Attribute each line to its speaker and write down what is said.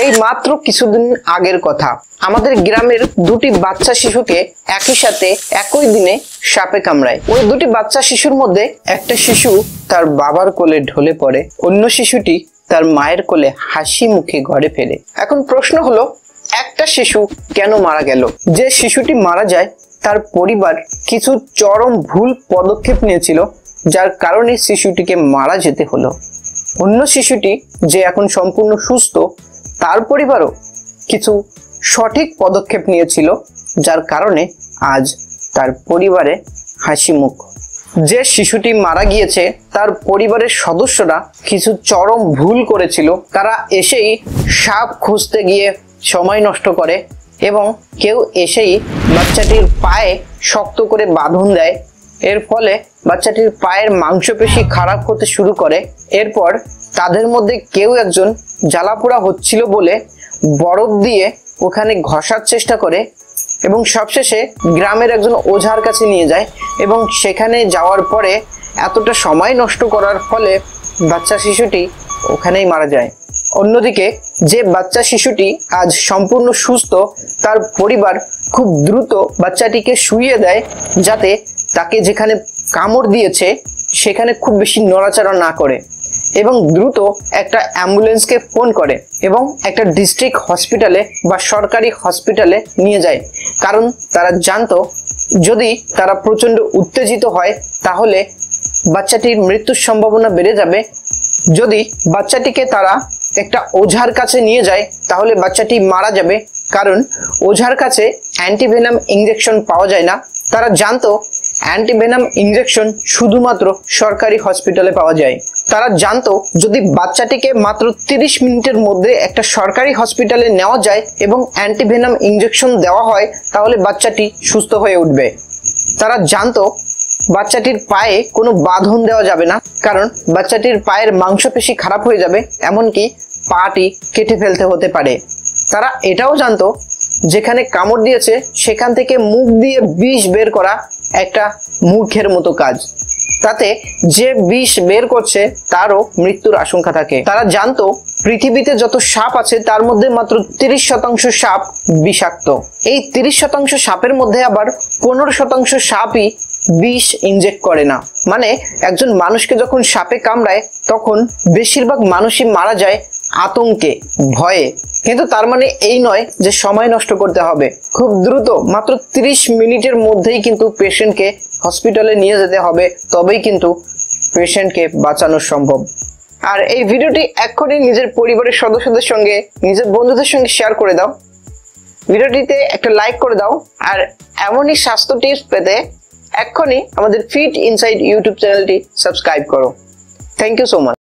Speaker 1: এই মাত্র কিছুদিন আগের কথা, আমাদের গ্রামের দুটি বাচ্চা শিশুকে একই সাথে একই দিনে সাপে কামড়ায়। ওই দুটি বাচ্চা শিশুর মধ্যে একটা শিশু তার বাবার কোলে ঢলে পড়ে, অন্য শিশুটি তার মায়ের কোলে হাসি মুখে ঘরে ফেরে। এখন প্রশ্ন হলো, একটা শিশু কেন মারা গেল? যে শিশুটি মারা যায় তার পরিবার কিছু চরম ভুল পদক্ষেপ নিয়েছিল, যার কারণে শিশুটিকে মারা যেতে হলো। অন্য শিশুটি যে এখন সম্পূর্ণ সুস্থ, তার পরিবারও কিছু সঠিক পদক্ষেপ নিয়েছিল, যার কারণে আজ তার পরিবারে হাসি মুখ। যে শিশুটি মারা গিয়েছে তার পরিবারের সদস্যরা কিছু চরম ভুল করেছিল। তারা এসেই সাপ খুঁজতে গিয়ে সময় নষ্ট করে এবং কেউ এসেই বাচ্চাটির পায়ে শক্ত করে বাঁধন দেয়। এর ফলে বাচ্চাটির পায়ের মাংসপেশি খারাপ হতে শুরু করে। এরপর তাদের মধ্যে কেউ একজন জ্বালাপোড়া হচ্ছিল বলে বরফ দিয়ে ওখানে ঘষার চেষ্টা করে এবং সবশেষে গ্রামের একজন ওঝার কাছে নিয়ে যায় এবং সেখানে যাওয়ার পরে এতটা সময় নষ্ট করার ফলে বাচ্চা শিশুটি ওখানেই মারা যায়। অন্যদিকে যে বাচ্চা শিশুটি আজ সম্পূর্ণ সুস্থ, তার পরিবার খুব দ্রুত বাচ্চাটিকে শুইয়ে দেয়, যাতে তাকে যেখানে কামড় দিয়েছে সেখানে খুব বেশি নড়াচড়া না করে, এবং দ্রুত একটা অ্যাম্বুলেন্সকে ফোন করে এবং একটা ডিস্ট্রিক্ট হসপিটালে বা সরকারি হসপিটালে নিয়ে যায়। কারণ তারা জানতো যদি তারা প্রচণ্ড উত্তেজিত হয় তাহলে বাচ্চাটির মৃত্যুর সম্ভাবনা বেড়ে যাবে। যদি বাচ্চাটিকে তারা একটা ওঝার কাছে নিয়ে যায় তাহলে বাচ্চাটি মারা যাবে, কারণ ওঝার কাছে অ্যান্টিভেনাম ইঞ্জেকশন পাওয়া যায় না। তারা জানতো অ্যান্টিভেনাম ইঞ্জেকশন শুধুমাত্র সরকারি হসপিটালে পাওয়া যায়। তারা জানতো যদি বাচ্চাটিকে মাত্র 30 মিনিটের মধ্যে একটা সরকারি হসপিটালে নেওয়া যায় এবং অ্যান্টিভেনাম ইঞ্জেকশন দেওয়া হয় তাহলে বাচ্চাটি সুস্থ হয়ে উঠবে। তারা জানতো বাচ্চাটির পায়ে কোনো বাঁধন দেওয়া যাবে না, কারণ বাচ্চাটির পায়ের মাংসপেশি খারাপ হয়ে যাবে, এমনকি পাটি কেটে ফেলতে হতে পারে। তারা এটাও জানতো যেখানে কামড় দিয়েছে সেখান থেকে মুখ দিয়ে বিষ বের করা একটা মূর্খের মতো কাজ, তাতে যে বিষ বের করছে তারও মৃত্যুর আশঙ্কা থাকে। তারা জানতো পৃথিবীতে যত সাপ আছে তার মধ্যে মাত্র 30% সাপ বিষাক্ত। এই 30% সাপের মধ্যে আবার 15% সাপই বিষ ইনজেক্ট করে না। মানে একজন মানুষকে যখন সাপে কামড়ায় তখন বেশিরভাগ মানুষই মারা যায় আতঙ্কে, ভয়ে। কিন্তু তার মানে এই নয় যে সময় নষ্ট করতে হবে। খুব দ্রুত মাত্র 30 মিনিটের মধ্যেই কিন্তু পেশেন্টকে হসপিটালে নিয়ে যেতে হবে, তবেই কিন্তু পেশেন্টকে বাঁচানো সম্ভব। আর এই ভিডিওটি এক্ষুনি নিজের পরিবারের সদস্যদের সঙ্গে, নিজের বন্ধুদের সঙ্গে শেয়ার করে দাও। ভিডিওটিতে একটা লাইক করে দাও। আর এমনই স্বাস্থ্য টিপস পেতে এক্ষুনি আমাদের ফিট ইনসাইড ইউটিউব চ্যানেলটি সাবস্ক্রাইব করো। Thank you so much.